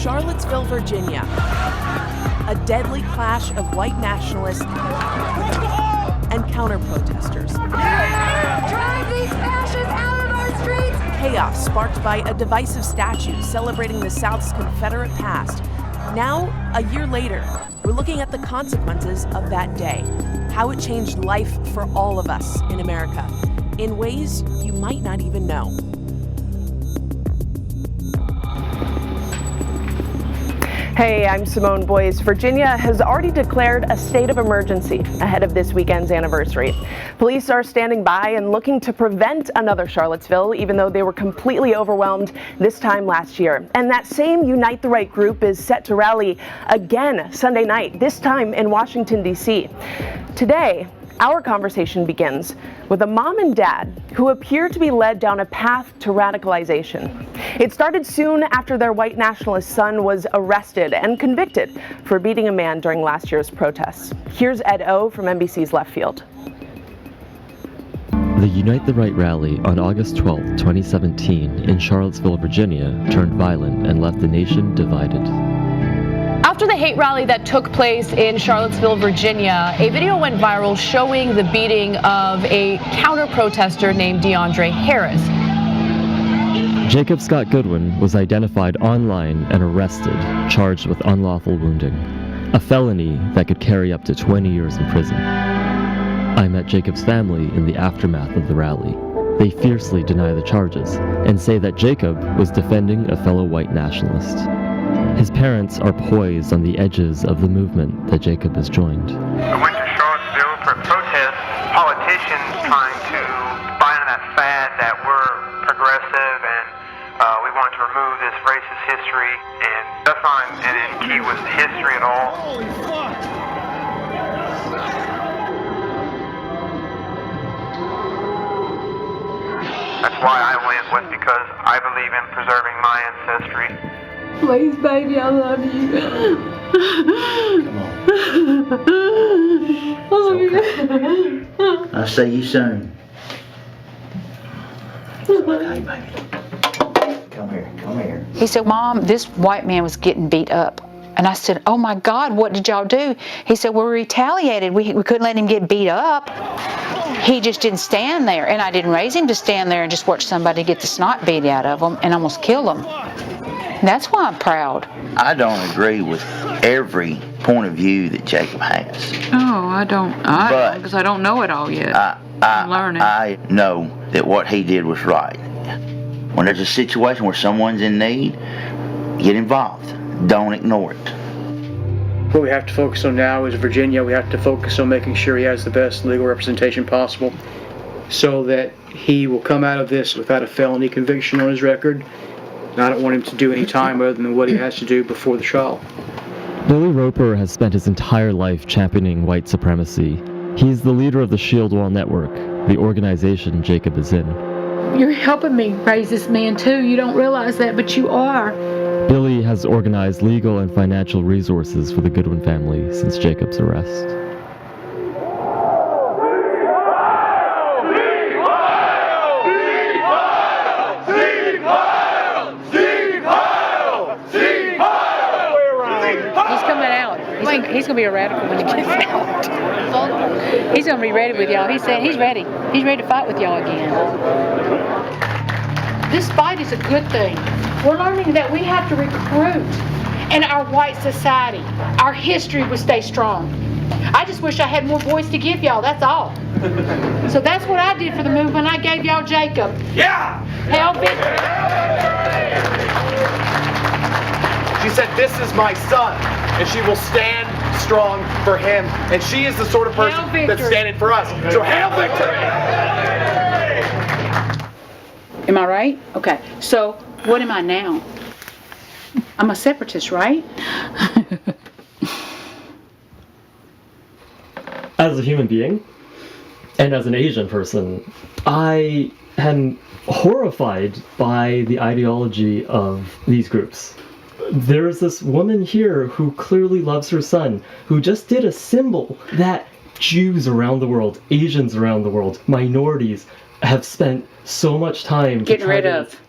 Charlottesville, Virginia. A deadly clash of white nationalists and counter-protesters. Drive these fascists out of our streets! Chaos sparked by a divisive statue celebrating the South's Confederate past. Now, a year later, we're looking at the consequences of that day, how it changed life for all of us in America, in ways you might not even know. Hey, I'm Simone, Boyce. Virginia has already declared a state of emergency ahead of this weekend's anniversary. Police are standing by and looking to prevent another Charlottesville, even though they were completely overwhelmed this time last year. And that same Unite the Right group is set to rally again Sunday night, this time in Washington, D.C. Today, our conversation begins with a mom and dad who appear to be led down a path to radicalization. It started soon after their white nationalist son was arrested and convicted for beating a man during last year's protests. Here's Ed O from NBC's Left Field. The Unite the Right rally on August 12, 2017 in Charlottesville, Virginia turned violent and left the nation divided. After the hate rally that took place in Charlottesville, Virginia, a video went viral showing the beating of a counter-protester named DeAndre Harris. Jacob Scott Goodwin was identified online and arrested, charged with unlawful wounding, a felony that could carry up to 20 years in prison. I met Jacob's family in the aftermath of the rally. They fiercely deny the charges and say that Jacob was defending a fellow white nationalist. His parents are poised on the edges of the movement that Jacob has joined. We went to Charlottesville for a protest. Politicians trying to buy into that fad that we're progressive and we wanted to remove this racist history, and that's not in key with history at all. Holy fuck! That's why I went, was because I believe in preserving my ancestry. Please, baby, I love you. I love you. I'll see you soon. Hey, baby. Come here. He said, Mom, this white man was getting beat up. And I said, oh my God, what did y'all do? He said, well, we retaliated. We couldn't let him get beat up. He just didn't stand there. And I didn't raise him to stand there and just watch somebody get the snot beat out of him and almost kill him. That's why I'm proud. I don't agree with every point of view that Jacob has. Oh, I don't, because I don't know it all yet. I'm learning. I know that what he did was right. When there's a situation where someone's in need, get involved. Don't ignore it. What we have to focus on now is Virginia. We have to focus on making sure he has the best legal representation possible so that he will come out of this without a felony conviction on his record. And I don't want him to do any time other than what he has to do before the trial. Billy Roper has spent his entire life championing white supremacy. He's the leader of the Shield Wall Network, the organization Jacob is in. You're helping me raise this man too. You don't realize that, but you are. Billy has organized legal and financial resources for the Goodwin family since Jacob's arrest. He's going to be a radical when he gets out. He's going to be ready with y'all. He said he's ready. He's ready to fight with y'all again. This fight is a good thing. We're learning that we have to recruit in our white society. Our history will stay strong. I just wish I had more voice to give y'all, that's all. So that's what I did for the movement. I gave y'all Jacob. Yeah! Help it. She said, this is my son, and she will stand strong for him. And she is the sort of person that's standing for us. So hail victory! Am I right? Okay. So what am I now? I'm a separatist, right? As a human being, and as an Asian person, I am horrified by the ideology of these groups. There's this woman here who clearly loves her son, who just did a symbol that Jews around the world, Asians around the world, minorities have spent so much time Get rid of.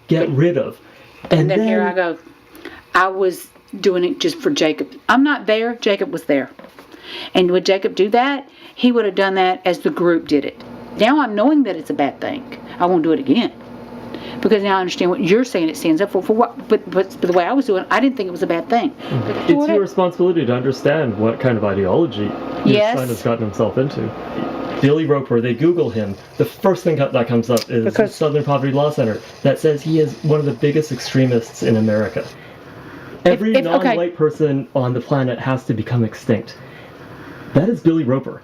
And then here I go. I was doing it just for Jacob. I'm not there. Jacob was there. And would Jacob do that? He would have done that as the group did it. Now I'm knowing that it's a bad thing. I won't do it again. Because now I understand what you're saying it stands up for what, but the way I was doing it, I didn't think it was a bad thing. It's your responsibility to understand what kind of ideology your son has gotten himself into. Billy Roper, they Google him, the first thing that comes up is the Southern Poverty Law Center that says he is one of the biggest extremists in America. Every non-white person on the planet has to become extinct. That is Billy Roper.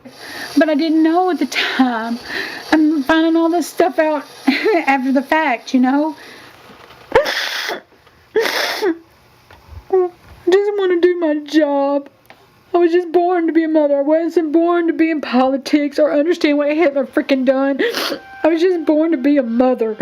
But I didn't know at the time. I'm finding all this stuff out after the fact, you know. I just want to do my job. I was just born to be a mother. I wasn't born to be in politics or understand what Hitler freaking done. I was just born to be a mother.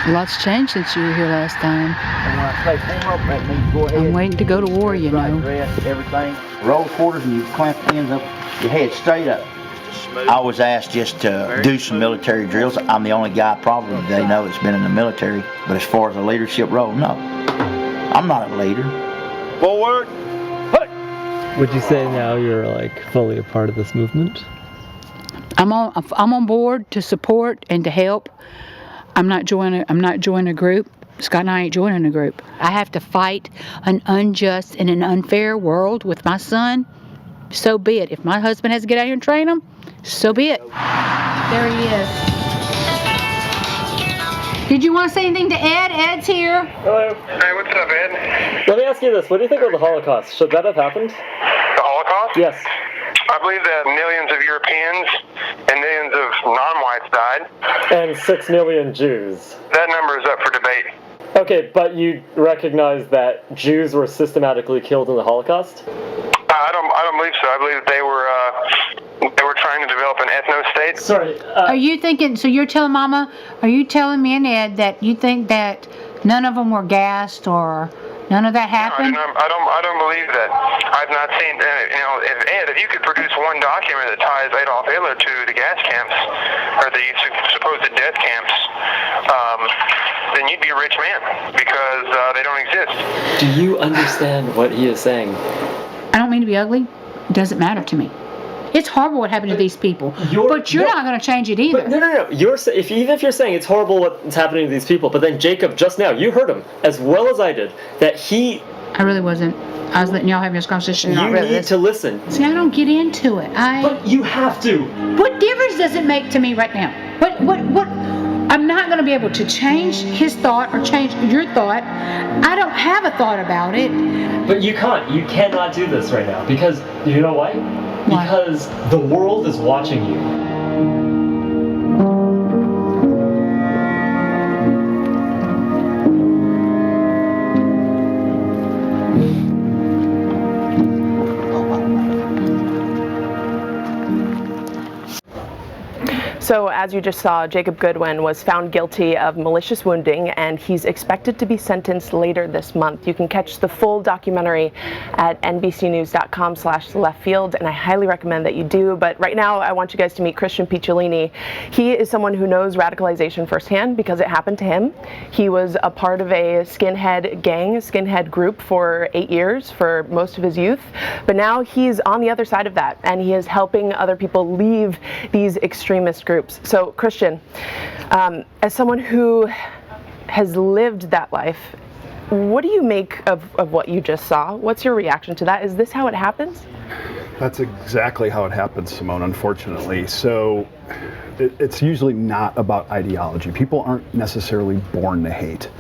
Lots changed since you were here last time. And when I say form up, that means go ahead. I'm waiting to go to war, you know. Dress, everything. Roll quarters and you clamp the ends up your head straight up. I was asked just to do some military drills. I'm the only guy probably they know that's been in the military. But as far as a leadership role, no. I'm not a leader. Forward. Would you say now you're like fully a part of this movement? I'm on board to support and to help. I'm not joining a group. Scott and I ain't joining a group. I have to fight an unjust and an unfair world with my son. So be it. If my husband has to get out here and train him, so be it. There he is. Did you want to say anything to Ed? Ed's here. Hello. Hey, what's up, Ed? Let me ask you this. What do you think of the Holocaust? Should that have happened? The Holocaust? Yes. I believe that millions of Europeans and millions of non-whites died. And 6 million Jews. That number is up for debate. Okay, but you recognize that Jews were systematically killed in the Holocaust? I don't believe so. I believe that they were trying to develop an ethno-state. Sorry. Are you thinking? So you're telling Mama? Are you telling me and Ed that you think that none of them were gassed or none of that happened? No, I don't believe that. I've not seen. If you could produce one document that ties Adolf Hitler to the gas camps or the supposed death camps, then you'd be a rich man because they don't exist. Do you understand what he is saying? I don't mean to be ugly. It doesn't matter to me. It's horrible what happened to these people. But you're not going to change it either. But no. Even if you're saying it's horrible what's happening to these people, but then Jacob, just now, you heard him as well as I did, that he... I really wasn't. I was letting y'all have this conversation. You need to listen. See, I don't get into it. But you have to. What difference does it make to me right now? What? I'm not going to be able to change his thought or change your thought. I don't have a thought about it. But you can't. You cannot do this right now because, you know why? Because the world is watching you. So as you just saw, Jacob Goodwin was found guilty of malicious wounding and he's expected to be sentenced later this month. You can catch the full documentary at nbcnews.com/leftfield and I highly recommend that you do. But right now I want you guys to meet Christian Piccolini. He is someone who knows radicalization firsthand because it happened to him. He was a part of a skinhead gang, skinhead group for 8 years for most of his youth. But now he's on the other side of that and he is helping other people leave these extremist groups. So Christian, as someone who has lived that life, what do you make of what you just saw? What's your reaction to that? Is this how it happens? That's exactly how it happens, Simone, unfortunately. So it's usually not about ideology. People aren't necessarily born to hate.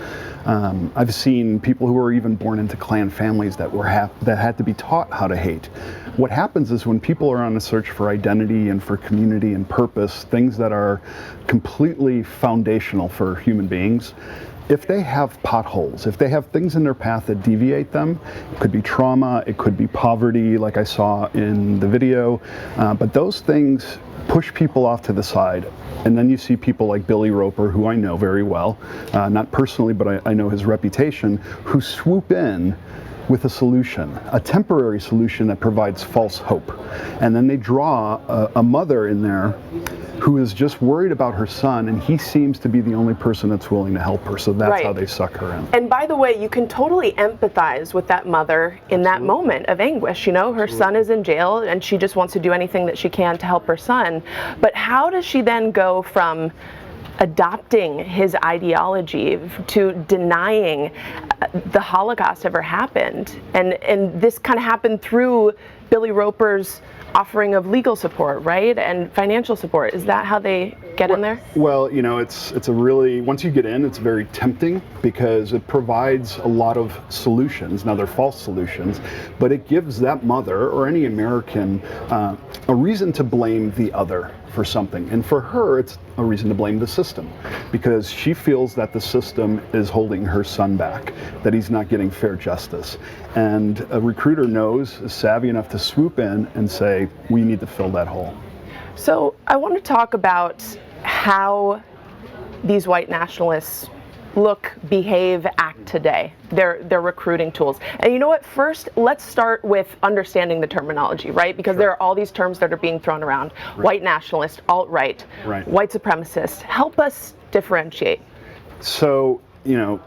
I've seen people who were even born into clan families that had to be taught how to hate. What happens is when people are on a search for identity and for community and purpose, things that are completely foundational for human beings, if they have potholes, if they have things in their path that deviate them, it could be trauma, it could be poverty, like I saw in the video, but those things push people off to the side. And then you see people like Billy Roper, who I know very well, not personally, but I know his reputation, who swoop in with a solution, a temporary solution that provides false hope. And then they draw a mother in there who is just worried about her son, and he seems to be the only person that's willing to help her, so that's Right. how they suck her in. And by the way, you can totally empathize with that mother in that moment of anguish. You know, her son is in jail and she just wants to do anything that she can to help her son. But how does she then go from adopting his ideology to denying the Holocaust ever happened? And this kind of happened through Billy Roper's offering of legal support, right, and financial support. Is that how they get in there? Well, you know, it's a really, once you get in, it's very tempting because it provides a lot of solutions. Now, they're false solutions, but it gives that mother or any American a reason to blame the other for something. And for her, it's a reason to blame the system because she feels that the system is holding her son back, that he's not getting fair justice. And a recruiter is savvy enough to swoop in and say, we need to fill that hole. So I want to talk about how these white nationalists look, behave, act today. Their recruiting tools. And you know what? First, let's start with understanding the terminology, right? Because there are all these terms that are being thrown around. Right. White nationalist, alt-right, white supremacist. Help us differentiate. So, you know,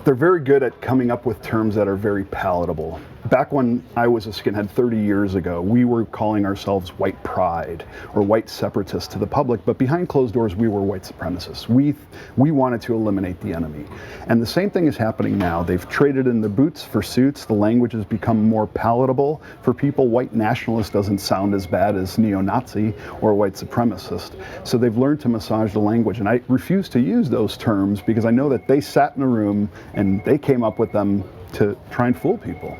they're very good at coming up with terms that are very palatable. Back when I was a skinhead 30 years ago, we were calling ourselves white pride or white separatists to the public, but behind closed doors, we were white supremacists. We wanted to eliminate the enemy. And the same thing is happening now. They've traded in the boots for suits. The language has become more palatable for people. White nationalist doesn't sound as bad as neo-Nazi or white supremacist. So they've learned to massage the language. And I refuse to use those terms because I know that they sat in a room and they came up with them to try and fool people.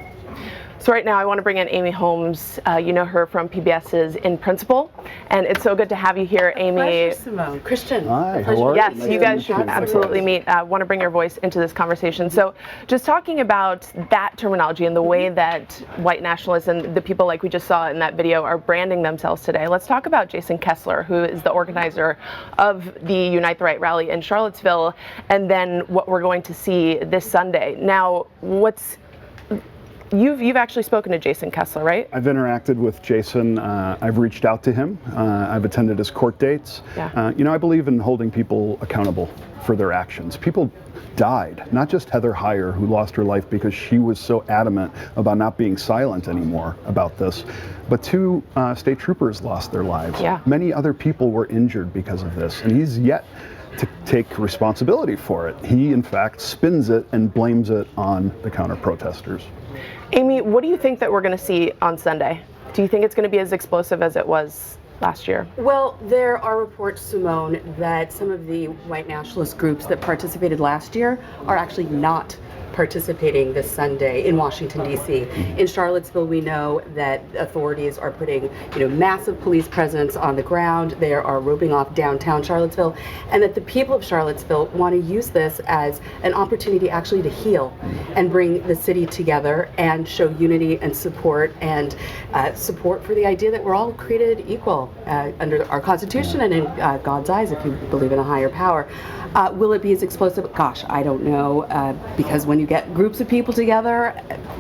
So right now I want to bring in Amy Holmes. You know her from PBS's In Principle, and it's so good to have you here, Amy. Pleasure, Simone. Christian. Hi, how are you? Yes, you guys should absolutely meet. Want to bring your voice into this conversation. So just talking about that terminology and the way that white nationalists and the people like we just saw in that video are branding themselves today, let's talk about Jason Kessler, who is the organizer of the Unite the Right rally in Charlottesville, and then what we're going to see this Sunday. Now, You've actually spoken to Jason Kessler, right? I've interacted with Jason. I've reached out to him. I've attended his court dates. Yeah. You know, I believe in holding people accountable for their actions. People died, not just Heather Heyer, who lost her life because she was so adamant about not being silent anymore about this, but 2 state troopers lost their lives. Yeah. Many other people were injured because of this, and he's yet to take responsibility for it. He, in fact, spins it and blames it on the counter-protesters. Amy, what do you think that we're going to see on Sunday? Do you think it's going to be as explosive as it was last year? Well, there are reports, Simone, that some of the white nationalist groups that participated last year are actually not participating this Sunday in Washington, D.C. In Charlottesville, we know that authorities are putting, massive police presence on the ground. They are roping off downtown Charlottesville, and that the people of Charlottesville want to use this as an opportunity actually to heal and bring the city together and show unity and support support for the idea that we're all created equal under our Constitution and in God's eyes, if you believe in a higher power. Will it be as explosive? Gosh, I don't know, because when you get groups of people together,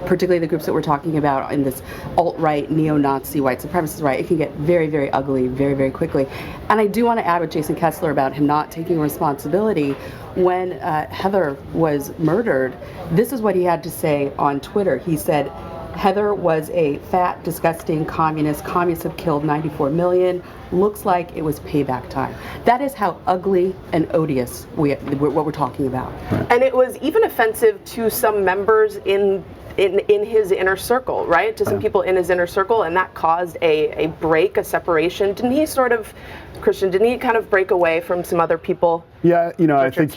particularly the groups that we're talking about in this alt-right, neo-Nazi, white supremacist right, it can get very, very ugly very, very quickly. And I do want to add with Jason Kessler about him not taking responsibility. When Heather was murdered, this is what he had to say on Twitter. He said, Heather was a fat, disgusting communist. Communists have killed 94 million. Looks like it was payback time. That is how ugly and odious what we're talking about. Right. And it was even offensive to some members in his inner circle, right? To some people in his inner circle, and that caused a break, a separation. Didn't he Christian, didn't he kind of break away from some other people? Yeah, I think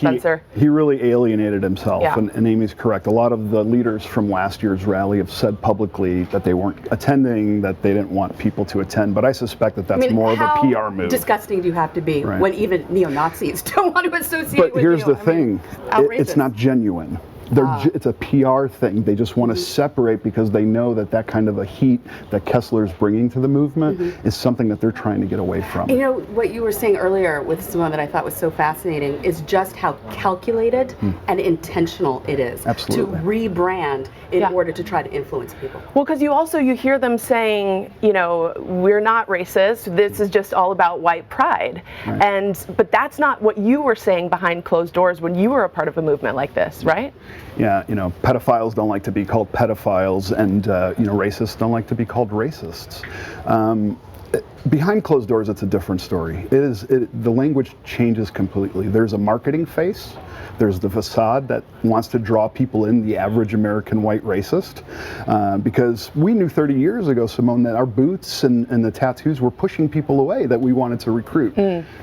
he really alienated himself, Yeah. and Amy's correct. A lot of the leaders from last year's rally have said publicly that they weren't attending, that they didn't want people to attend, but I suspect that that's more of a PR move. How disgusting do you have to be when even neo-Nazis don't want to associate with you? But here's the thing, it's not genuine. It's a PR thing. They just want to separate because they know that kind of a heat that Kessler is bringing to the movement is something that they're trying to get away from. You know, what you were saying earlier with Simone that I thought was so fascinating is just how calculated and intentional it is to rebrand in order to try to influence people. Well, because you hear them saying, you know, we're not racist. This is just all about white pride. But that's not what you were saying behind closed doors when you were a part of a movement like this, right? Yeah, you know, pedophiles don't like to be called pedophiles, and you know, racists don't like to be called racists. Behind closed doors, it's a different story. The language changes completely. There's a marketing face. There's the facade that wants to draw people in, the average American white racist. Because we knew 30 years ago, Simone, that our boots and the tattoos were pushing people away that we wanted to recruit.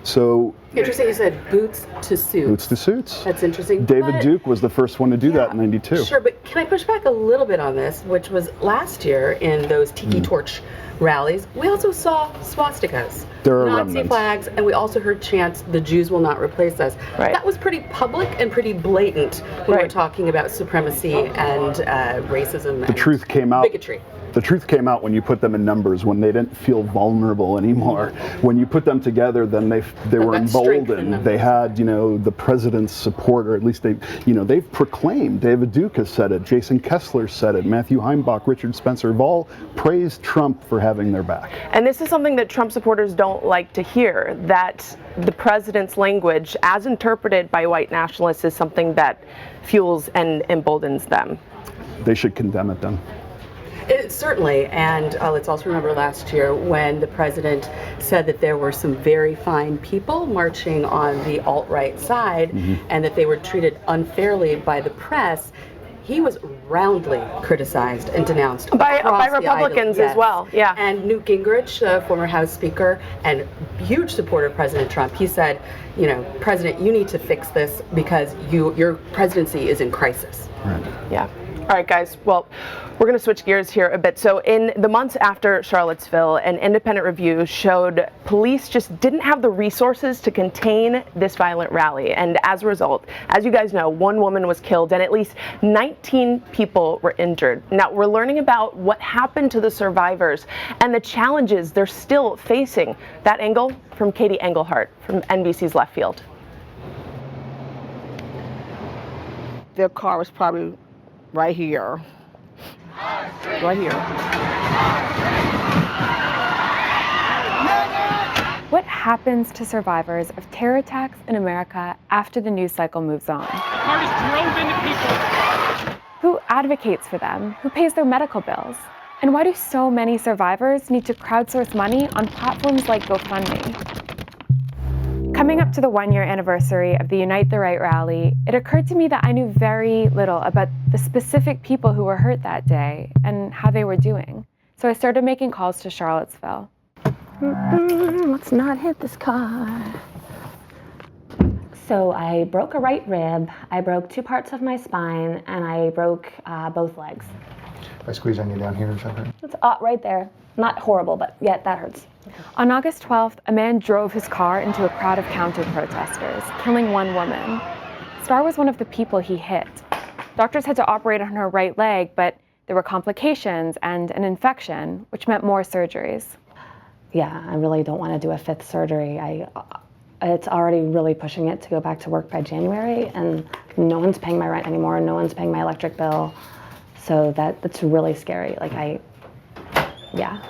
So interesting you said boots to suits. Boots to suits. That's interesting. David Duke was the first one to do that in '92. Sure, but can I push back a little bit on this, which was last year in those Tiki Torch rallies, we also saw swastikas, Nazi flags, and we also heard chants, "The Jews will not replace us." That was pretty public and pretty blatant when we're talking about supremacy and racism and truth came out. Bigotry. The truth came out when you put them in numbers, when they didn't feel vulnerable anymore. When you put them together, then they were emboldened. They had, you know, the president's support, or at least they've proclaimed. David Duke has said it. Jason Kessler said it. Matthew Heimbach, Richard Spencer have all praised Trump for having their back. And this is something that Trump supporters don't like to hear, that the president's language, as interpreted by white nationalists, is something that fuels and emboldens them. They should condemn it then. Certainly, and let's also remember last year when the president said that there were some very fine people marching on the alt-right side and that they were treated unfairly by the press. He was roundly criticized and denounced by Republicans as well. Yeah. And Newt Gingrich, former House Speaker and huge supporter of President Trump, he said, you know, President, you need to fix this because your presidency is in crisis. Right. Yeah. All right, guys. Well, we're going to switch gears here a bit. So in the months after Charlottesville, an independent review showed police just didn't have the resources to contain this violent rally. And as a result, as you guys know, one woman was killed and at least 19 people were injured. Now, we're learning about what happened to the survivors and the challenges they're still facing. That angle from Katie Engelhardt from NBC's Left Field. Their car was probably right here. Right here. What happens to survivors of terror attacks in America after the news cycle moves on? Who advocates for them? Who pays their medical bills? And why do so many survivors need to crowdsource money on platforms like GoFundMe? Coming up to the one-year anniversary of the Unite the Right rally, it occurred to me that I knew very little about the specific people who were hurt that day and how they were doing. So I started making calls to Charlottesville. Let's not hit this car. So I broke a right rib, I broke 2 parts of my spine, and I broke both legs. If I squeeze on you down here, is that hurt? It's right there. Not horrible, but yeah, that hurts. On August 12th, a man drove his car into a crowd of counter-protesters, killing one woman. Star was one of the people he hit. Doctors had to operate on her right leg, but there were complications and an infection, which meant more surgeries. Yeah, I really don't want to do a 5th surgery. It's already really pushing it to go back to work by January, and no one's paying my rent anymore, no one's paying my electric bill. So that's really scary. Yeah.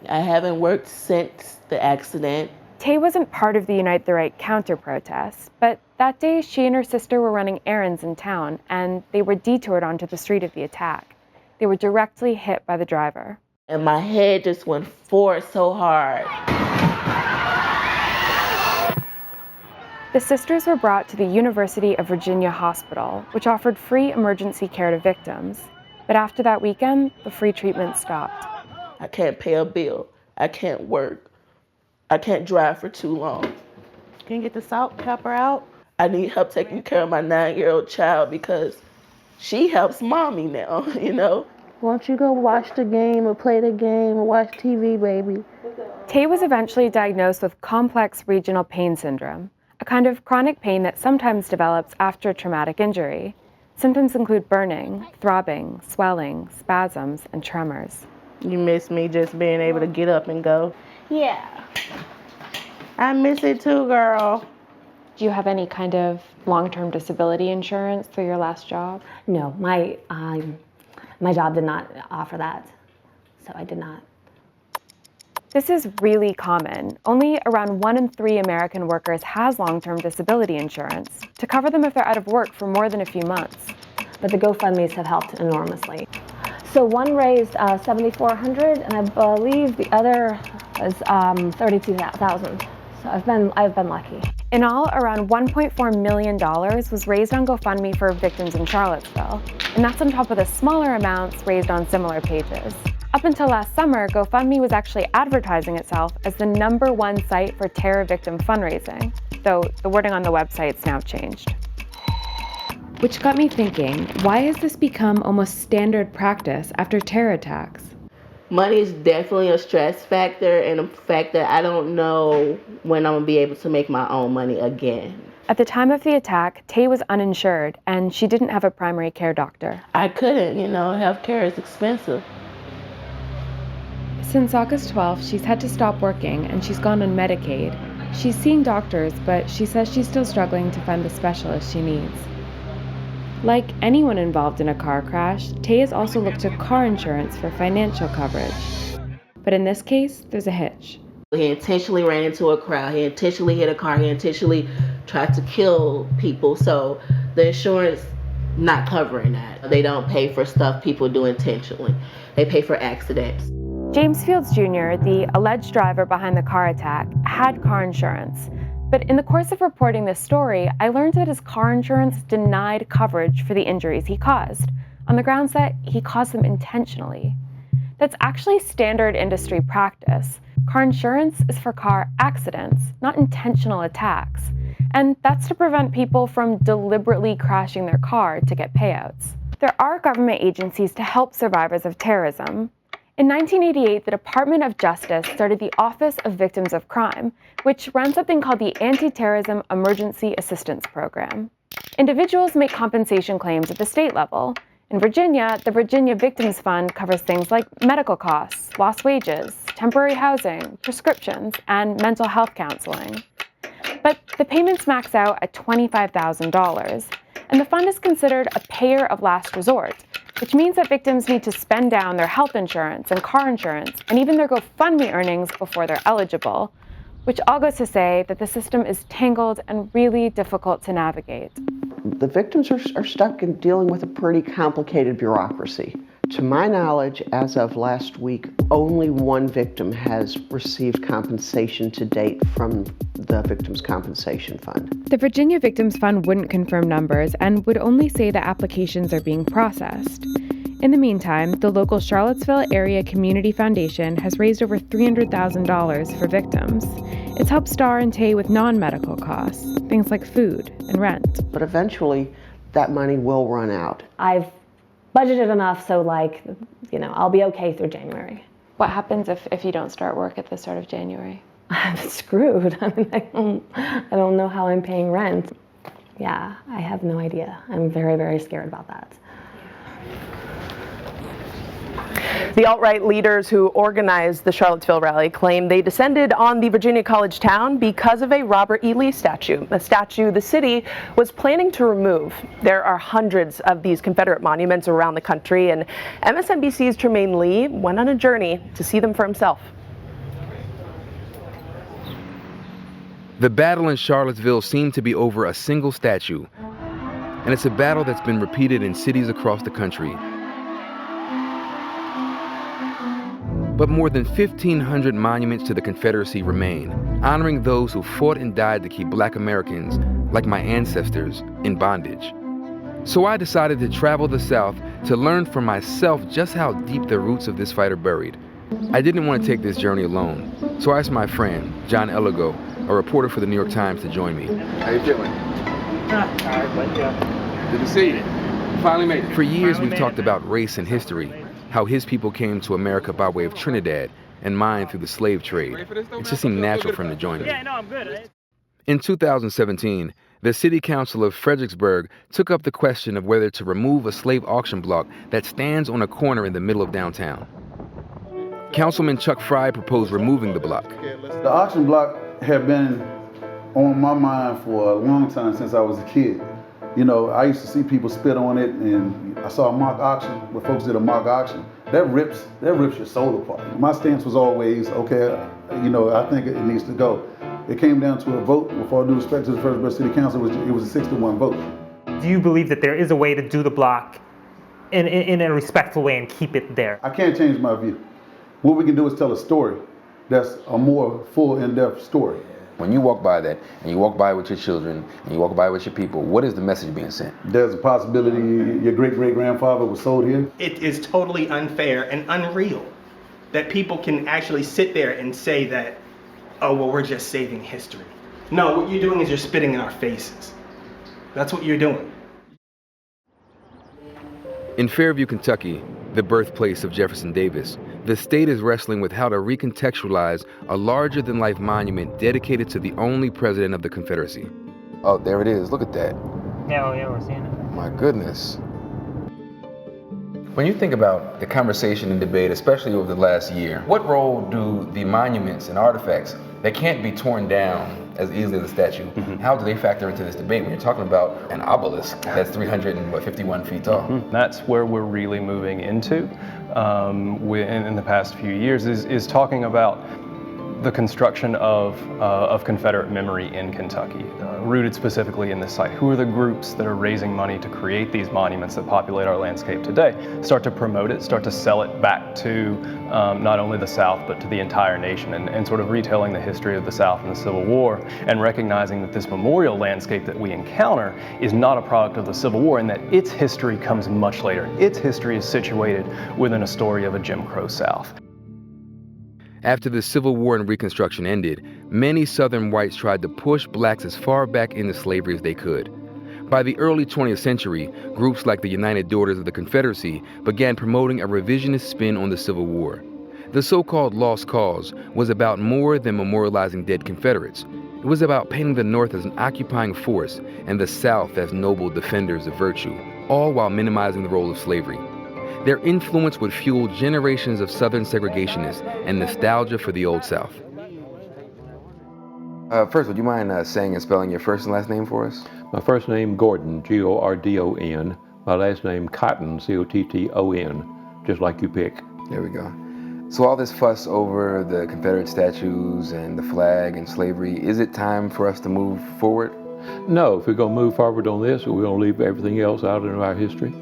I haven't worked since the accident. Tay wasn't part of the Unite the Right counter-protest, but that day she and her sister were running errands in town, and they were detoured onto the street of the attack. They were directly hit by the driver. And my head just went forward so hard. The sisters were brought to the University of Virginia Hospital, which offered free emergency care to victims. But after that weekend, the free treatment stopped. I can't pay a bill. I can't work. I can't drive for too long. Can you get the salt pepper out? I need help taking care of my 9-year-old child because she helps mommy now, you know? Why don't you go watch the game or play the game or watch TV, baby? Tay was eventually diagnosed with complex regional pain syndrome, a kind of chronic pain that sometimes develops after traumatic injury. Symptoms include burning, throbbing, swelling, spasms, and tremors. You miss me just being able to get up and go? Yeah. I miss it too, girl. Do you have any kind of long-term disability insurance through your last job? No, my job did not offer that, so I did not. This is really common. Only around 1 in 3 American workers has long-term disability insurance to cover them if they're out of work for more than a few months. But the GoFundMes have helped enormously. So one raised $7,400, and I believe the other was $32,000. So I've been lucky. In all, around $1.4 million was raised on GoFundMe for victims in Charlottesville, and that's on top of the smaller amounts raised on similar pages. Up until last summer, GoFundMe was actually advertising itself as the #1 site for terror victim fundraising, though the wording on the website's now changed. Which got me thinking, why has this become almost standard practice after terror attacks? Money is definitely a stress factor, and a fact that I don't know when I'm going to be able to make my own money again. At the time of the attack, Tay was uninsured, and she didn't have a primary care doctor. I couldn't, healthcare is expensive. Since August 12th, she's had to stop working, and she's gone on Medicaid. She's seeing doctors, but she says she's still struggling to find the specialist she needs. Like anyone involved in a car crash, Tay has also looked to car insurance for financial coverage. But in this case, there's a hitch. He intentionally ran into a crowd. He intentionally hit a car. He intentionally tried to kill people. So the insurance not covering that. They don't pay for stuff people do intentionally. They pay for accidents. James Fields Jr., the alleged driver behind the car attack, had car insurance. But in the course of reporting this story, I learned that his car insurance denied coverage for the injuries he caused, on the grounds that he caused them intentionally. That's actually standard industry practice. Car insurance is for car accidents, not intentional attacks. And that's to prevent people from deliberately crashing their car to get payouts. There are government agencies to help survivors of terrorism. In 1988, the Department of Justice started the Office of Victims of Crime, which runs something called the Anti-Terrorism Emergency Assistance Program. Individuals make compensation claims at the state level. In Virginia, the Virginia Victims Fund covers things like medical costs, lost wages, temporary housing, prescriptions, and mental health counseling. But the payments max out at $25,000, and the fund is considered a payer of last resort, which means that victims need to spend down their health insurance and car insurance and even their GoFundMe earnings before they're eligible, which all goes to say that the system is tangled and really difficult to navigate. The victims are stuck in dealing with a pretty complicated bureaucracy. To my knowledge, as of last week, only one victim has received compensation to date from the Victims' Compensation Fund. The Virginia Victims Fund wouldn't confirm numbers and would only say that applications are being processed. In the meantime, the local Charlottesville Area Community Foundation has raised over $300,000 for victims. It's helped Star and Tay with non-medical costs, things like food and rent. But eventually, that money will run out. I've budgeted enough, so I'll be okay through January. What happens if you don't start work at the start of January? I'm screwed. I don't know how I'm paying rent. Yeah, I have no idea. I'm very, very scared about that. The alt-right leaders who organized the Charlottesville rally claim they descended on the Virginia College town because of a Robert E. Lee statue, a statue the city was planning to remove. There are hundreds of these Confederate monuments around the country, and MSNBC's Trymaine Lee went on a journey to see them for himself. The battle in Charlottesville seemed to be over a single statue, and it's a battle that's been repeated in cities across the country. But more than 1,500 monuments to the Confederacy remain, honoring those who fought and died to keep Black Americans, like my ancestors, in bondage. So I decided to travel the South to learn for myself just how deep the roots of this fight are buried. I didn't want to take this journey alone, so I asked my friend, John Elligo, a reporter for the New York Times, to join me. How you feeling? Not tired, but yeah. Good to see you. Finally made it. For years, we've talked about race and history, how his people came to America by way of Trinidad and mine through the slave trade. It just seemed natural for him to join me. Yeah, no, I'm good. In 2017, the City Council of Fredericksburg took up the question of whether to remove a slave auction block that stands on a corner in the middle of downtown. Councilman Chuck Fry proposed removing the block. The auction block had been on my mind for a long time since I was a kid. You know, I used to see people spit on it, and I saw a mock auction where folks did a mock auction. That rips your soul apart. My stance was always, okay, you know, I think it needs to go. It came down to a vote. With all due respect to the Fredericksburg City Council, it was a 6-1 vote. Do you believe that there is a way to do the block in a respectful way and keep it there? I can't change my view. What we can do is tell a story that's a more full, in-depth story. When you walk by that, and you walk by with your children, and you walk by with your people, what is the message being sent? There's a possibility your great-great-grandfather was sold here. It is totally unfair and unreal that people can actually sit there and say that, oh, well, we're just saving history. No, what you're doing is you're spitting in our faces. That's what you're doing. In Fairview, Kentucky, the birthplace of Jefferson Davis, the state is wrestling with how to recontextualize a larger-than-life monument dedicated to the only president of the Confederacy. Oh, there it is. Look at that. Yeah, we're seeing it. My goodness. When you think about the conversation and debate, especially over the last year, what role do the monuments and artifacts that can't be torn down as easily as a statue, how do they factor into this debate when you're talking about an obelisk that's 351 feet tall? That's where we're really moving into in the past few years is talking about the construction of Confederate memory in Kentucky, rooted specifically in this site. Who are the groups that are raising money to create these monuments that populate our landscape today? Start to promote it, start to sell it back to not only the South, but to the entire nation, and sort of retelling the history of the South and the Civil War, and recognizing that this memorial landscape that we encounter is not a product of the Civil War, and that its history comes much later. Its history is situated within a story of a Jim Crow South. After the Civil War and Reconstruction ended, many Southern whites tried to push blacks as far back into slavery as they could. By the early 20th century, groups like the United Daughters of the Confederacy began promoting a revisionist spin on the Civil War. The so-called Lost Cause was about more than memorializing dead Confederates. It was about painting the North as an occupying force and the South as noble defenders of virtue, all while minimizing the role of slavery. Their influence would fuel generations of Southern segregationists and nostalgia for the Old South. First, would you mind saying and spelling your first and last name for us? My first name, Gordon, Gordon. My last name, Cotton, Cotton, just like you pick. There we go. So all this fuss over the Confederate statues and the flag and slavery, is it time for us to move forward? No, if we're going to move forward on this, we're going to leave everything else out in our history.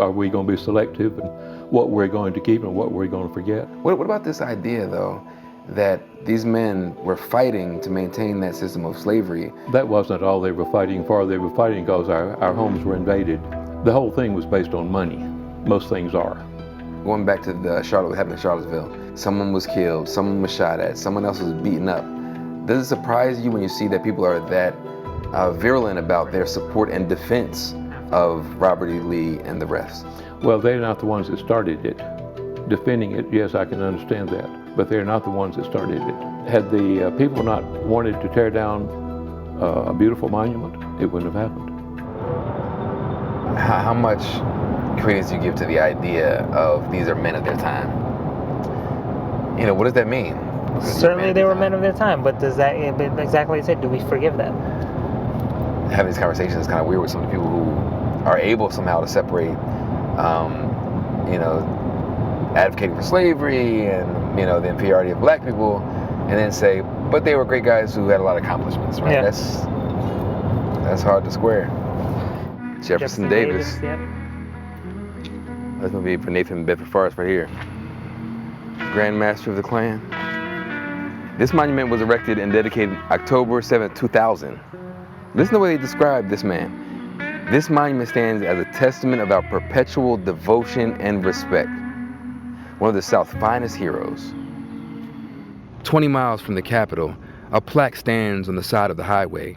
Are we going to be selective in what we're going to keep and what we're going to forget? What about this idea, though, that these men were fighting to maintain that system of slavery? That wasn't all they were fighting for. They were fighting because our homes were invaded. The whole thing was based on money. Most things are. Going back to what happened in Charlottesville, someone was killed, someone was shot at, someone else was beaten up. Does it surprise you when you see that people are that virulent about their support and defense of Robert E. Lee and the rest? Well, they're not the ones that started it. Defending it, yes, I can understand that, but they're not the ones that started it. Had the people not wanted to tear down a beautiful monument, it wouldn't have happened. How much credence do you give to the idea of these are men of their time? You know, what does that mean? Certainly they were men of their time, but does that, exactly what you said, do we forgive them? Having these conversations is kind of weird with some of the people who are able somehow to separate, advocating for slavery and, the inferiority of black people, and then say, but they were great guys who had a lot of accomplishments, right? Yeah. That's hard to square. Jefferson Davis. Yep. That's gonna be for Nathan Bedford Forrest right here. Grand Master of the Klan. This monument was erected and dedicated October 7th, 2000. Listen to the way they describe this man. This monument stands as a testament of our perpetual devotion and respect. One of the South's finest heroes. 20 miles from the Capitol, a plaque stands on the side of the highway.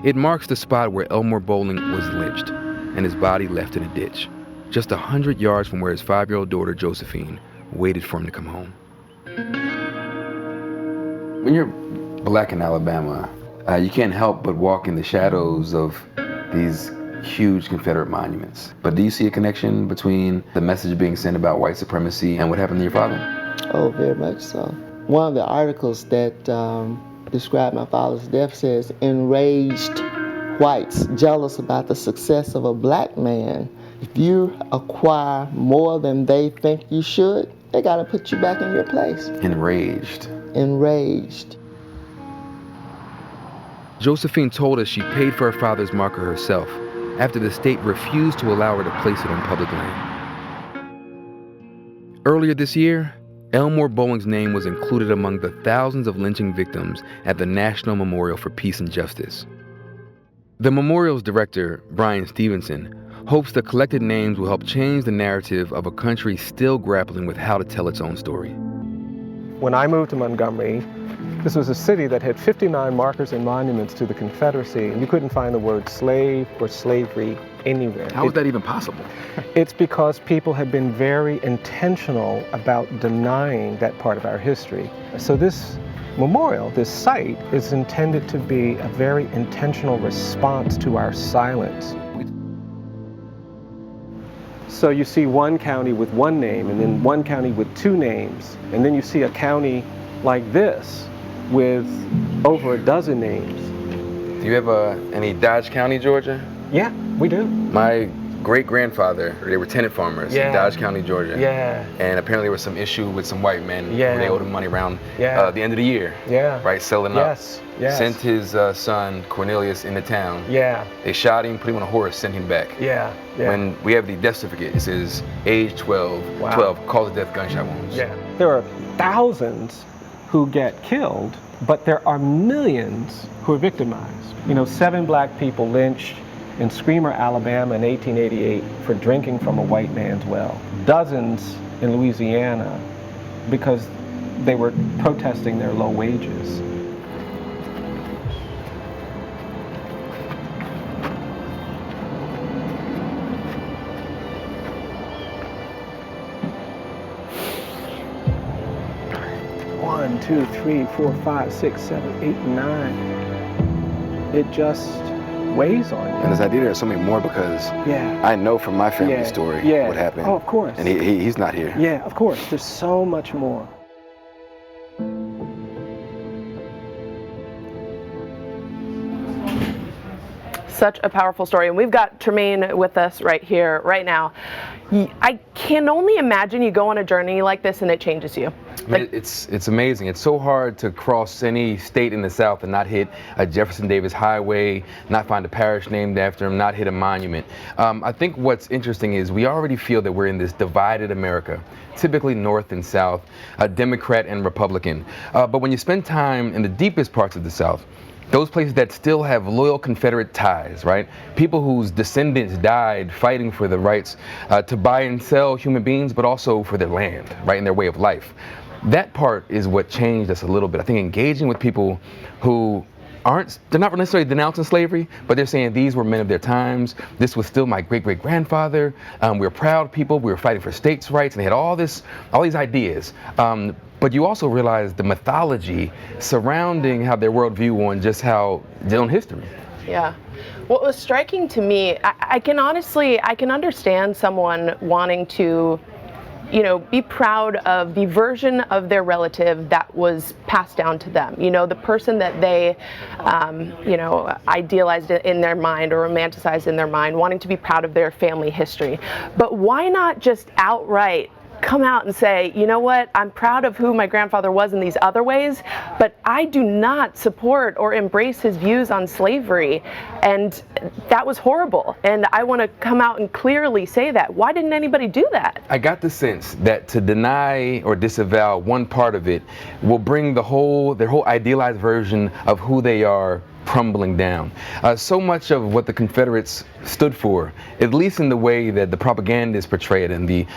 It marks the spot where Elmore Bowling was lynched and his body left in a ditch, just 100 yards from where his 5-year-old daughter, Josephine, waited for him to come home. When you're Black in Alabama, you can't help but walk in the shadows of these huge Confederate monuments. But do you see a connection between the message being sent about white supremacy and what happened to your father? Oh, very much so. One of the articles that described my father's death says, enraged whites jealous about the success of a black man. If you acquire more than they think you should, they gotta put you back in your place. Enraged. Enraged. Josephine told us she paid for her father's marker herself after the state refused to allow her to place it on public land. Earlier this year, Elmore Bowling's name was included among the thousands of lynching victims at the National Memorial for Peace and Justice. The memorial's director, Brian Stevenson, hopes the collected names will help change the narrative of a country still grappling with how to tell its own story. When I moved to Montgomery, this was a city that had 59 markers and monuments to the Confederacy, and you couldn't find the word slave or slavery anywhere. How is that even possible? It's because people have been very intentional about denying that part of our history. So this memorial, this site, is intended to be a very intentional response to our silence. So you see one county with one name, and then one county with two names, and then you see a county like this with over a dozen names. Do you have any Dodge County, Georgia? Yeah, we do. My great-grandfather, they were tenant farmers in Dodge County, Georgia. Yeah. And apparently there was some issue with some white men. Yeah. They owed him money around the end of the year. Yeah. Right, selling up. Yes. Sent his son, Cornelius, into town. Yeah. They shot him, put him on a horse, sent him back. Yeah. When we have the death certificate, it says age 12, Wow. 12, cause of death, gunshot wounds. Yeah. There are thousands who get killed, but there are millions who are victimized. 7 black people lynched in Screamer, Alabama in 1888 for drinking from a white man's well. Dozens in Louisiana because they were protesting their low wages. One, two, three, 4, 5, 6, 7, 8, 9. It just weighs on you. And this idea there's so many more because I know from my family story what happened. Oh, of course. And he's not here. Yeah, of course. There's so much more. Such a powerful story. And we've got Trymaine with us right here, right now. I can only imagine you go on a journey like this and it changes you. It's amazing. It's so hard to cross any state in the South and not hit a Jefferson Davis highway, not find a parish named after him, not hit a monument. I think what's interesting is we already feel that we're in this divided America, typically North and South, Democrat and Republican. But when you spend time in the deepest parts of the South, those places that still have loyal Confederate ties, right? People whose descendants died fighting for the rights to buy and sell human beings, but also for their land, right, and their way of life. That part is what changed us a little bit. I think engaging with people who they're not necessarily denouncing slavery, but they're saying these were men of their times. This was still my great-great-grandfather. We were proud people. We were fighting for states' rights, and they had all these ideas. But you also realize the mythology surrounding how their worldview on just how their own history. Yeah. What was striking to me, I can understand someone wanting to, be proud of the version of their relative that was passed down to them. The person that they, idealized in their mind or romanticized in their mind, wanting to be proud of their family history. But why not just outright come out and say, you know what, I'm proud of who my grandfather was in these other ways, but I do not support or embrace his views on slavery, and that was horrible, and I want to come out and clearly say that. Why didn't anybody do that? I got the sense that to deny or disavow one part of it will bring their whole idealized version of who they are crumbling down. So much of what the Confederates stood for, at least in the way that the propagandists portray it, and the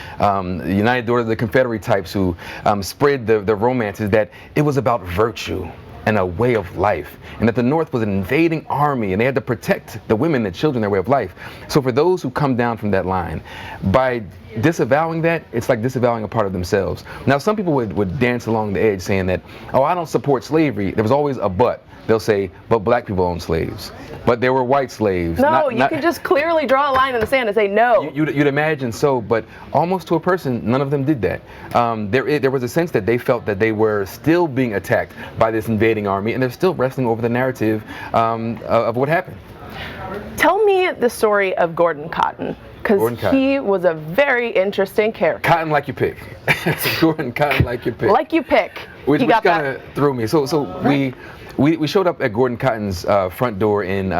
United Daughters of the Confederate types who spread the romance, is that it was about virtue. and a way of life, and that the North was an invading army and they had to protect the women, the children, their way of life. So for those who come down from that line, by disavowing that, it's like disavowing a part of themselves. Now, some people would dance along the edge saying that, oh, I don't support slavery. There was always a but. They'll say, but black people owned slaves. But there were white slaves. No, you can just clearly draw a line in the sand and say no. You'd imagine so, but almost to a person, none of them did that. There was a sense that they felt that they were still being attacked by this invading army, and they're still wrestling over the narrative of what happened. Tell me the story of Gordon Cotton, because he was a very interesting character. Cotton like you pick. Gordon Cotton like you pick. Like you pick. Which kind of threw me. So we showed up at Gordon Cotton's front door in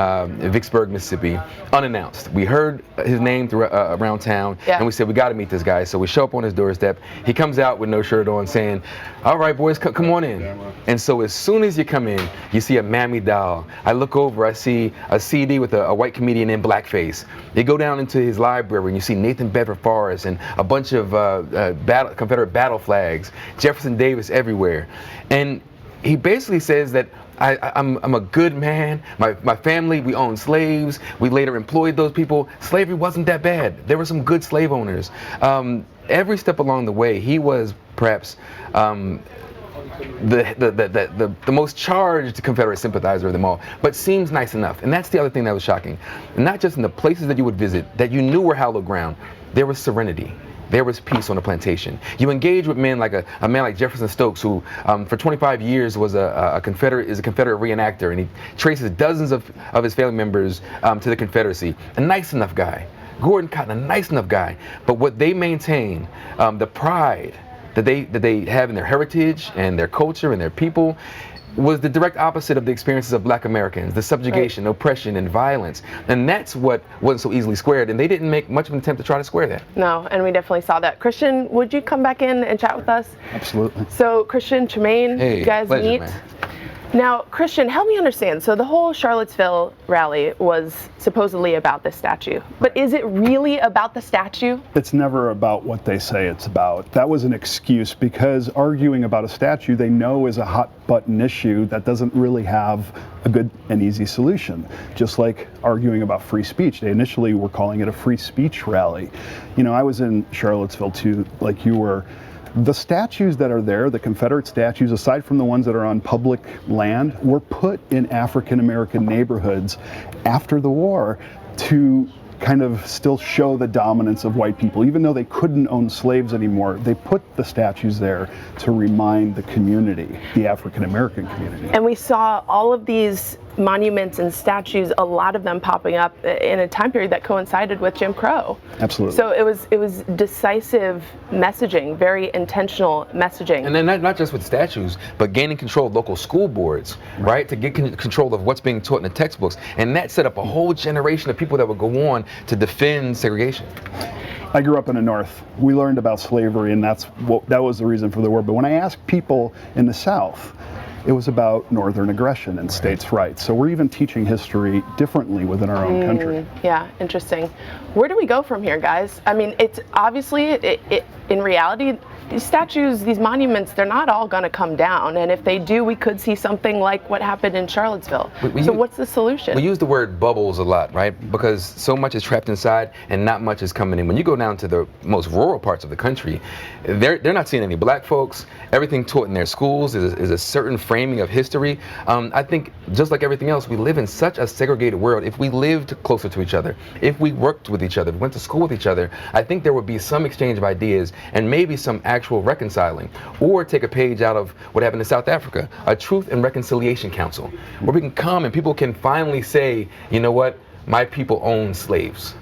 Vicksburg, Mississippi, unannounced. We heard his name around town, and we said, we got to meet this guy. So we show up on his doorstep. He comes out with no shirt on saying, all right, boys, come on in. And so as soon as you come in, you see a Mammy doll. I look over, I see a CD with a white comedian in blackface. You go down into his library, and you see Nathan Bedford Forrest and a bunch of Confederate battle flags, Jefferson Davis everywhere. And he basically says that I'm a good man. My family, we owned slaves. We later employed those people. Slavery wasn't that bad. There were some good slave owners. Every step along the way, he was perhaps the most charged Confederate sympathizer of them all, but seems nice enough. And that's the other thing that was shocking. Not just in the places that you would visit that you knew were hallowed ground, there was serenity. There was peace on the plantation. You engage with men like a man like Jefferson Stokes, who for 25 years was a Confederate reenactor, and he traces dozens of his family members to the Confederacy. A nice enough guy. Gordon Cotton, a nice enough guy. But what they maintain, the pride that they have in their heritage and their culture and their people, was the direct opposite of the experiences of black Americans, the subjugation, oppression, and violence. And that's what wasn't so easily squared, and they didn't make much of an attempt to try to square that. No, and we definitely saw that. Christian, would you come back in and chat with us? Absolutely. So, Christian, Trymaine, you guys pleasure, meet. Man. Now, Christian, help me understand. So the whole Charlottesville rally was supposedly about this statue, but is it really about the statue? It's never about what they say it's about. That was an excuse, because arguing about a statue they know is a hot button issue that doesn't really have a good and easy solution. Just like arguing about free speech. They initially were calling it a free speech rally. You know, I was in Charlottesville too, like you were. The statues that are there, the Confederate statues, aside from the ones that are on public land, were put in African American neighborhoods after the war to kind of still show the dominance of white people. Even though they couldn't own slaves anymore, they put the statues there to remind the community, the African American community. And we saw all of these monuments and statues, a lot of them popping up in a time period that coincided with Jim Crow. Absolutely. So it was decisive messaging, very intentional messaging. And then not just with statues, but gaining control of local school boards, right? To get control of what's being taught in the textbooks. And that set up a whole generation of people that would go on to defend segregation. I grew up in the North. We learned about slavery, and that was the reason for the war. But when I asked people in the South, it was about Northern aggression and states' rights. So we're even teaching history differently within our own country. Yeah, interesting. Where do we go from here, guys? I mean, it's obviously, in reality, these statues, these monuments, they're not all going to come down. And if they do, we could see something like what happened in Charlottesville. So what's the solution? We use the word bubbles a lot, right? Because so much is trapped inside and not much is coming in. When you go down to the most rural parts of the country, they're not seeing any black folks. Everything taught in their schools is a certain framing of history. I think just like everything else, we live in such a segregated world. If we lived closer to each other, if we worked with each other, went to school with each other, I think there would be some exchange of ideas and maybe some actual reconciling. Or take a page out of what happened in South Africa, a Truth and Reconciliation Council, where we can come and people can finally say, you know what, my people own slaves.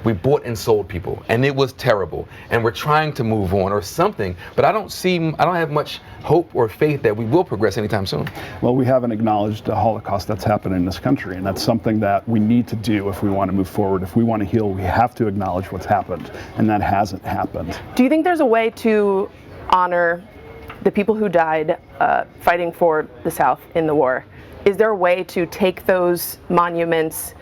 We bought and sold people, and it was terrible, and we're trying to move on or something, but I don't have much hope or faith that we will progress anytime soon. Well, we haven't acknowledged the Holocaust that's happened in this country, and that's something that we need to do if we want to move forward. If we want to heal, we have to acknowledge what's happened, and that hasn't happened. Do you think there's a way to honor the people who died fighting for the South in the war? Is there a way to take those monuments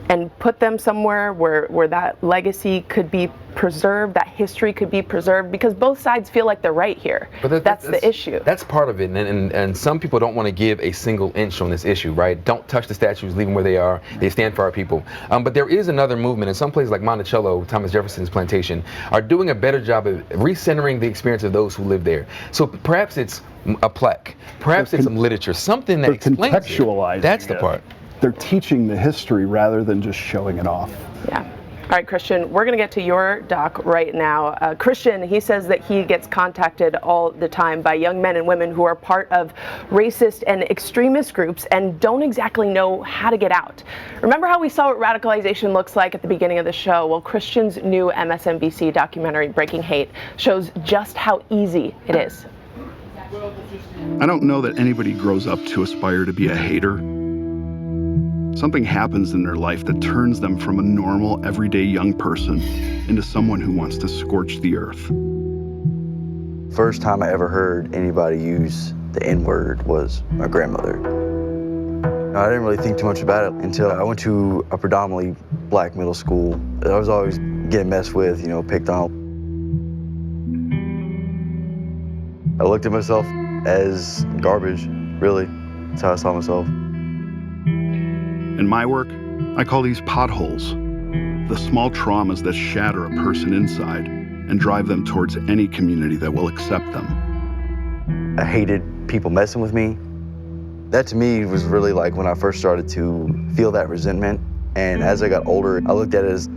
and put them somewhere where that legacy could be preserved, that history could be preserved, because both sides feel like they're right here. But that's the issue. That's part of it, and some people don't want to give a single inch on this issue, right? Don't touch the statues, leave them where they are. They stand for our people. But there is another movement, in some places like Monticello, Thomas Jefferson's plantation, are doing a better job of recentering the experience of those who live there. So perhaps it's a plaque, perhaps it's some literature, something that explains contextualizing it. That's the part. They're teaching the history rather than just showing it off. Yeah. All right, Christian, we're going to get to your doc right now. Christian, he says that he gets contacted all the time by young men and women who are part of racist and extremist groups and don't exactly know how to get out. Remember how we saw what radicalization looks like at the beginning of the show? Well, Christian's new MSNBC documentary, Breaking Hate, shows just how easy it is. I don't know that anybody grows up to aspire to be a hater. Something happens in their life that turns them from a normal, everyday young person into someone who wants to scorch the earth. First time I ever heard anybody use the N-word was my grandmother. I didn't really think too much about it until I went to a predominantly black middle school. I was always getting messed with, you know, picked on. I looked at myself as garbage, really. That's how I saw myself. In my work, I call these potholes, the small traumas that shatter a person inside and drive them towards any community that will accept them. I hated people messing with me. That to me was really like when I first started to feel that resentment. And as I got older, I looked at it as,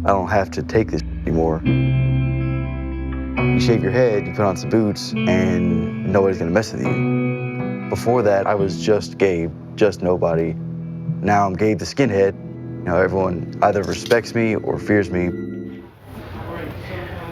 I don't have to take this anymore. You shave your head, you put on some boots, and nobody's gonna mess with you. Before that, I was just Gabe, just nobody. Now I'm Gabe the skinhead. You know, everyone either respects me or fears me.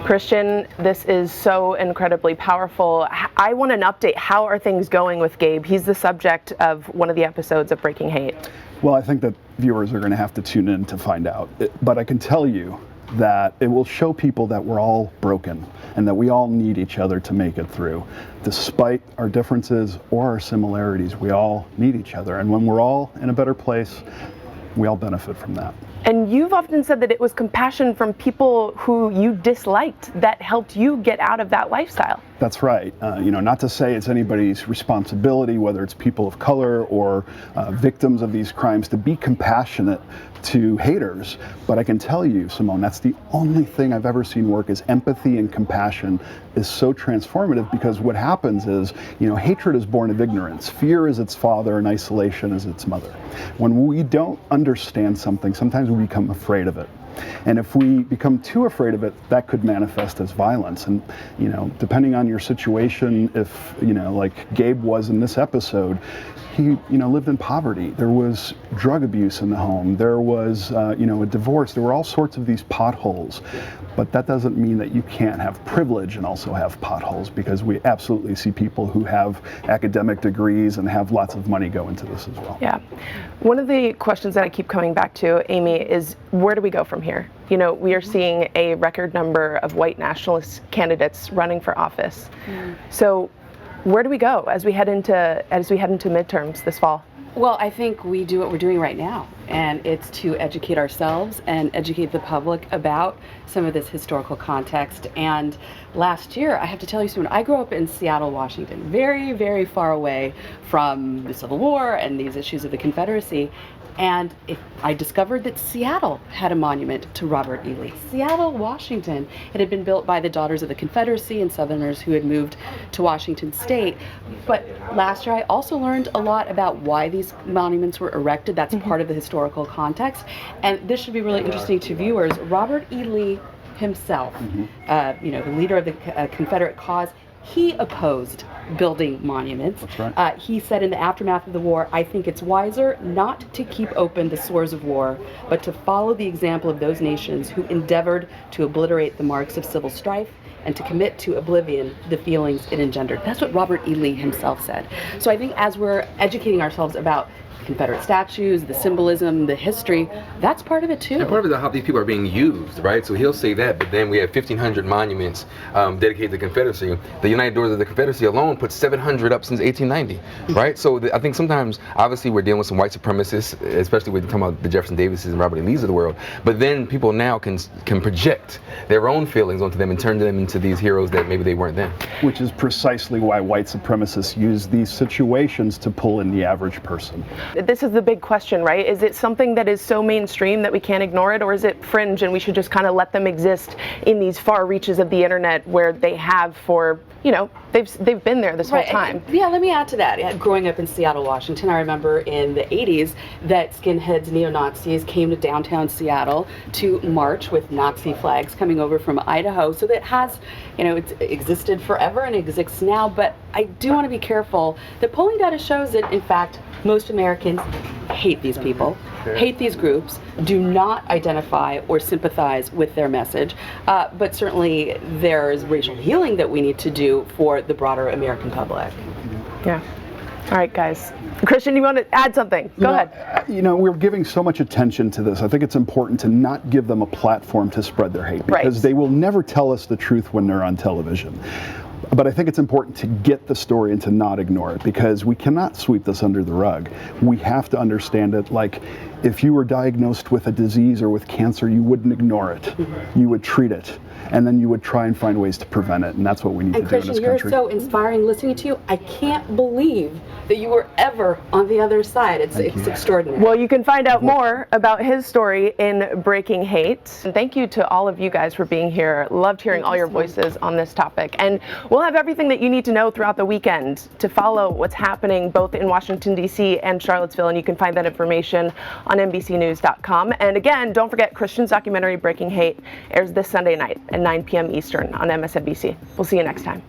Christian, this is so incredibly powerful. I want an update. How are things going with Gabe? He's the subject of one of the episodes of Breaking Hate. Well, I think that viewers are going to have to tune in to find out. But I can tell you that it will show people that we're all broken and that we all need each other to make it through. Despite our differences or our similarities, we all need each other. And when we're all in a better place, we all benefit from that. And you've often said that it was compassion from people who you disliked that helped you get out of that lifestyle. That's right. You know, not to say it's anybody's responsibility, whether it's people of color or victims of these crimes, to be compassionate to haters. But I can tell you, Simone, that's the only thing I've ever seen work is empathy and compassion is so transformative, because what happens is, you know, hatred is born of ignorance. Fear is its father and isolation is its mother. When we don't understand something, sometimes we become afraid of it. And if we become too afraid of it, that could manifest as violence. And, you know, depending on your situation, if, you know, like Gabe was in this episode, he, you know, lived in poverty. There was drug abuse in the home. There was, you know, a divorce. There were all sorts of these potholes. But that doesn't mean that you can't have privilege and also have potholes, because we absolutely see people who have academic degrees and have lots of money go into this as well. Yeah. One of the questions that I keep coming back to, Amy, is where do we go from here? You know, we are seeing a record number of white nationalist candidates running for office. So where do we go as we head into midterms this fall? Well, I think we do what we're doing right now, and it's to educate ourselves and educate the public about some of this historical context. And last year, I have to tell you, Simone, I grew up in Seattle, Washington, very, very far away from the Civil War and these issues of the Confederacy. And I discovered that Seattle had a monument to Robert E. Lee. Seattle, Washington. It had been built by the Daughters of the Confederacy and Southerners who had moved to Washington State. But last year I also learned a lot about why these monuments were erected. That's part of the historical context. And this should be really interesting to viewers. Robert E. Lee himself, you know, the leader of the Confederate cause, he opposed building monuments. That's right. He said in the aftermath of the war, I think it's wiser not to keep open the sores of war, but to follow the example of those nations who endeavored to obliterate the marks of civil strife and to commit to oblivion the feelings it engendered. That's what Robert E. Lee himself said. So I think as we're educating ourselves about Confederate statues, the symbolism, the history, that's part of it too. And part of it is how these people are being used, right? So he'll say that, but then we have 1,500 monuments dedicated to the Confederacy. The United Doors of the Confederacy alone put 700 up since 1890, right? So I think sometimes, obviously, we're dealing with some white supremacists, especially when you're talking about the Jefferson Davises and Robert E. Lees of the world. But then people now can project their own feelings onto them and turn them into these heroes that maybe they weren't then. Which is precisely why white supremacists use these situations to pull in the average person. This is the big question, right? Is it something that is so mainstream that we can't ignore it, or is it fringe and we should just kind of let them exist in these far reaches of the internet where they have for, you know, they've been there this whole time? Yeah, let me add to that. Growing up in Seattle, Washington, I remember in the 80s that skinheads, neo-Nazis came to downtown Seattle to march with Nazi flags coming over from Idaho. So that has, you know, it's existed forever and exists now, but I do want to be careful. The polling data shows that, in fact, most Americans hate these people, hate these groups, do not identify or sympathize with their message, but certainly there's racial healing that we need to do for the broader American public. Yeah. All right, guys. Christian, you want to add something? Go ahead. You know, we're giving so much attention to this. I think it's important to not give them a platform to spread their hate, because they will never tell us the truth when they're on television. But I think it's important to get the story and to not ignore it, because we cannot sweep this under the rug. We have to understand it. Like, if you were diagnosed with a disease or with cancer, you wouldn't ignore it. You would treat it, and then you would try and find ways to prevent it, and that's what we need to do in Christian, this country. you're so inspiring listening to you. I can't believe that you were ever on the other side. It's extraordinary. Well, you can find out more about his story in Breaking Hate. And thank you to all of you guys for being here. Loved hearing all your voices on this topic. And we'll have everything that you need to know throughout the weekend to follow what's happening both in Washington, D.C. and Charlottesville. And you can find that information on NBCnews.com. And again, don't forget, Christian's documentary Breaking Hate airs this Sunday night at 9 p.m. Eastern on MSNBC. We'll see you next time.